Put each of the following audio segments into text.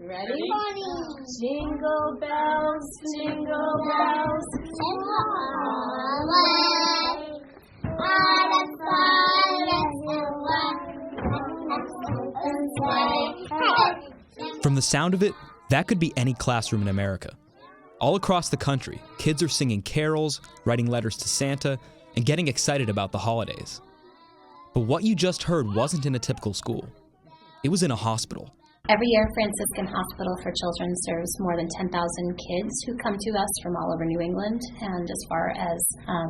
Ready? Jingle bells, and all the way. Out of forest, From the sound of it, that could be any classroom in America. All across the country, kids are singing carols, writing letters to Santa, and getting excited about the holidays. But what you just heard wasn't in a typical school. It was in a hospital. Every year, Franciscan Hospital for Children serves more than 10,000 kids who come to us from all over New England and as far as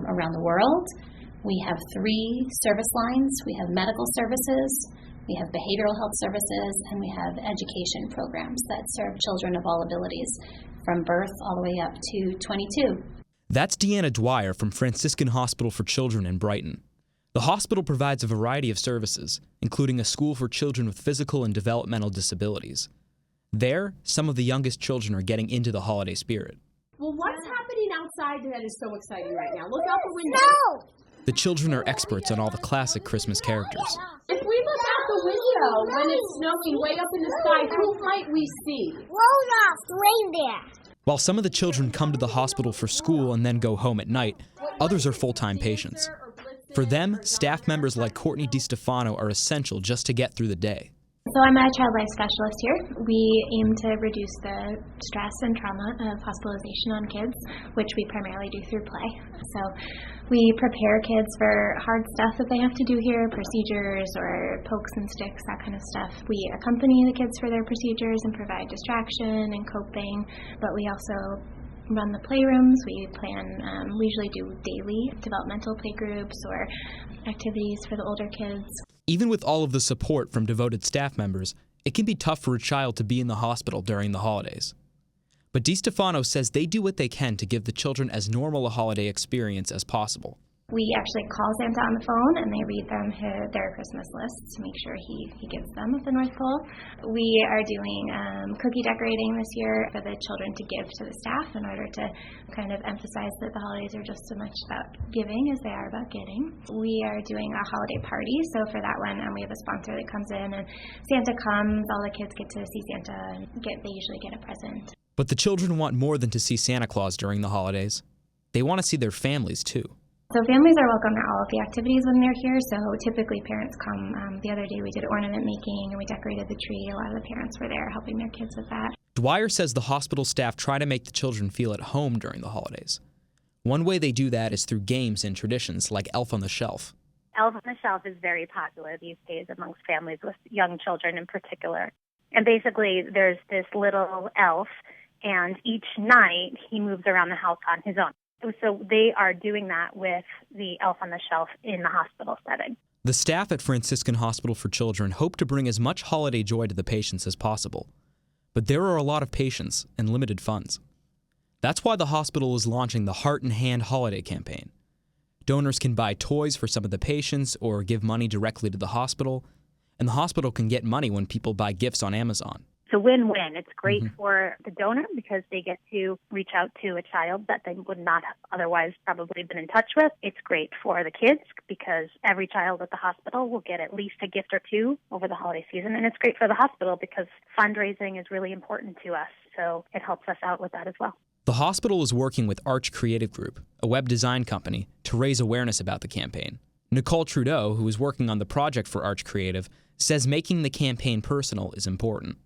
around the world. We have 3 service lines. We have medical services, we have behavioral health services, and we have education programs that serve children of all abilities, from birth all the way up to 22. That's Deanna Dwyer from Franciscan Hospital for Children in Brighton. The hospital provides a variety of services, including a school for children with physical and developmental disabilities. There, some of the youngest children are getting into the holiday spirit. Well, what's happening outside that is so exciting right now? Look out the window. No! The children are experts on all the classic Christmas characters. If we look out the window when it's snowing way up in the sky, who might we see? Rudolph, reindeer. While some of the children come to the hospital for school and then go home at night, others are full-time patients. For them, staff members like Courtney DiStefano are essential just to get through the day. So I'm a child life specialist here. We aim to reduce the stress and trauma of hospitalization on kids, which we primarily do through play. So we prepare kids for hard stuff that they have to do here, procedures or pokes and sticks, that kind of stuff. We accompany the kids for their procedures and provide distraction and coping, but we also run the playrooms. We usually do daily developmental play groups or activities for the older kids. Even with all of the support from devoted staff members, it can be tough for a child to be in the hospital during the holidays. But DiStefano says they do what they can to give the children as normal a holiday experience as possible. We actually call Santa on the phone and they read them their Christmas lists to make sure he gives them at the North Pole. We are doing cookie decorating this year for the children to give to the staff in order to kind of emphasize that the holidays are just so much about giving as they are about getting. We are doing a holiday party, so for that one we have a sponsor that comes in and Santa comes, all the kids get to see Santa and they usually get a present. But the children want more than to see Santa Claus during the holidays. They want to see their families too. So families are welcome to all of the activities when they're here, so typically parents come. The other day we did ornament making and we decorated the tree. A lot of the parents were there helping their kids with that. Dwyer says the hospital staff try to make the children feel at home during the holidays. One way they do that is through games and traditions like Elf on the Shelf. Elf on the Shelf is very popular these days amongst families with young children in particular. And basically there's this little elf, and each night he moves around the house on his own. So they are doing that with the Elf on the Shelf in the hospital setting. The staff at Franciscan Hospital for Children hope to bring as much holiday joy to the patients as possible. But there are a lot of patients and limited funds. That's why the hospital is launching the Heart and Hand Holiday Campaign. Donors can buy toys for some of the patients or give money directly to the hospital, and the hospital can get money when people buy gifts on Amazon. It's a win-win. It's great for the donor because they get to reach out to a child that they would not have otherwise probably been in touch with. It's great for the kids because every child at the hospital will get at least a gift or 2 over the holiday season. And it's great for the hospital because fundraising is really important to us. So it helps us out with that as well. The hospital is working with Arch Creative Group, a web design company, to raise awareness about the campaign. Nicole Trudeau, who is working on the project for Arch Creative, says making the campaign personal is important.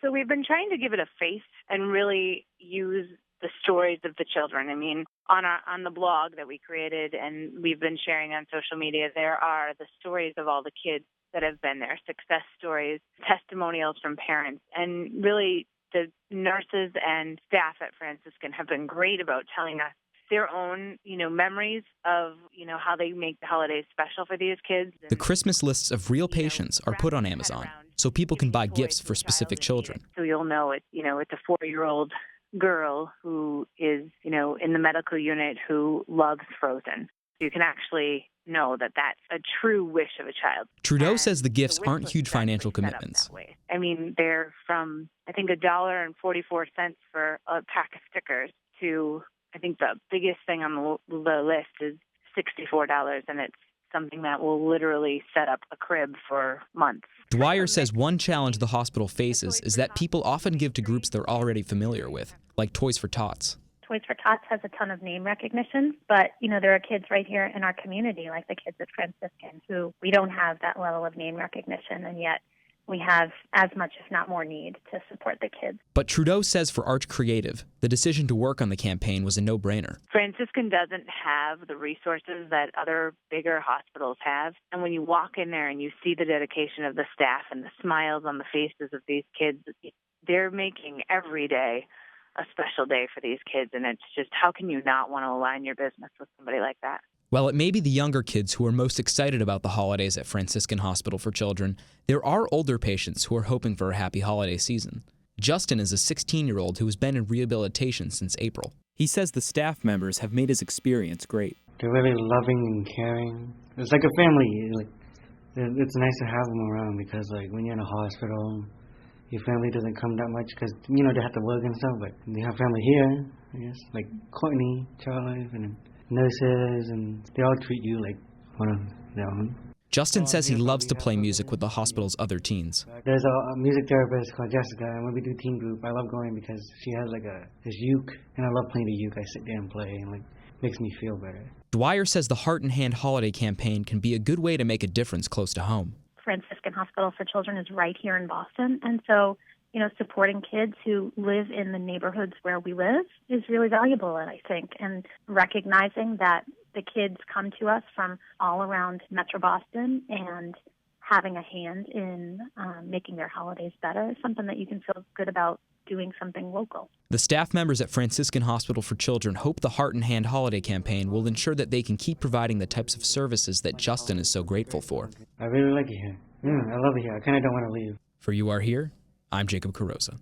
So we've been trying to give it a face and really use the stories of the children. I mean, on the blog that we created and we've been sharing on social media, there are the stories of all the kids that have been there, success stories, testimonials from parents, and really the nurses and staff at Franciscan have been great about telling us their own, memories of, how they make the holidays special for these kids. The Christmas lists of real patients are put on Amazon, so people can buy gifts for specific children. So you'll know it's a 4-year-old girl who is, in the medical unit who loves Frozen. You can actually know that that's a true wish of a child. Trudeau says the gifts aren't huge financial commitments. I mean, they're from, I think, $1.44 for a pack of stickers to, I think the biggest thing on the list is $64, and it's something that will literally set up a crib for months. Dwyer says one challenge the hospital faces is that people often give to groups they're already familiar with, like Toys for Tots. Toys for Tots has a ton of name recognition, but, there are kids right here in our community, like the kids at Franciscan, who we don't have that level of name recognition, and yet we have as much, if not more, need to support the kids. But Trudeau says for Arch Creative, the decision to work on the campaign was a no-brainer. Franciscan doesn't have the resources that other bigger hospitals have. And when you walk in there and you see the dedication of the staff and the smiles on the faces of these kids, they're making every day a special day for these kids. And it's just, how can you not want to align your business with somebody like that? While it may be the younger kids who are most excited about the holidays at Franciscan Hospital for Children, there are older patients who are hoping for a happy holiday season. Justin is a 16-year-old who has been in rehabilitation since April. He says the staff members have made his experience great. They're really loving and caring. It's like a family. It's nice to have them around because, when you're in a hospital, your family doesn't come that much because, they have to work and stuff, but they have family here, I guess, like Courtney, Charlie, and nurses, and they all treat you like one of their own. Justin says he loves to play music with the hospital's other teens. There's a music therapist called Jessica, and when we do teen group, I love going because she has this uke, and I love playing the uke. I sit there and play, and makes me feel better. Dwyer says the Heart and Hand holiday campaign can be a good way to make a difference close to home. Franciscan Hospital for Children is right here in Boston, and so supporting kids who live in the neighborhoods where we live is really valuable, I think, and recognizing that the kids come to us from all around Metro Boston and having a hand in making their holidays better is something that you can feel good about doing something local. The staff members at Franciscan Hospital for Children hope the Heart and Hand holiday campaign will ensure that they can keep providing the types of services that Justin is so grateful for. I really like it here. I love it here. I kind of don't want to leave. For You Are Here, I'm Jacob Carosa.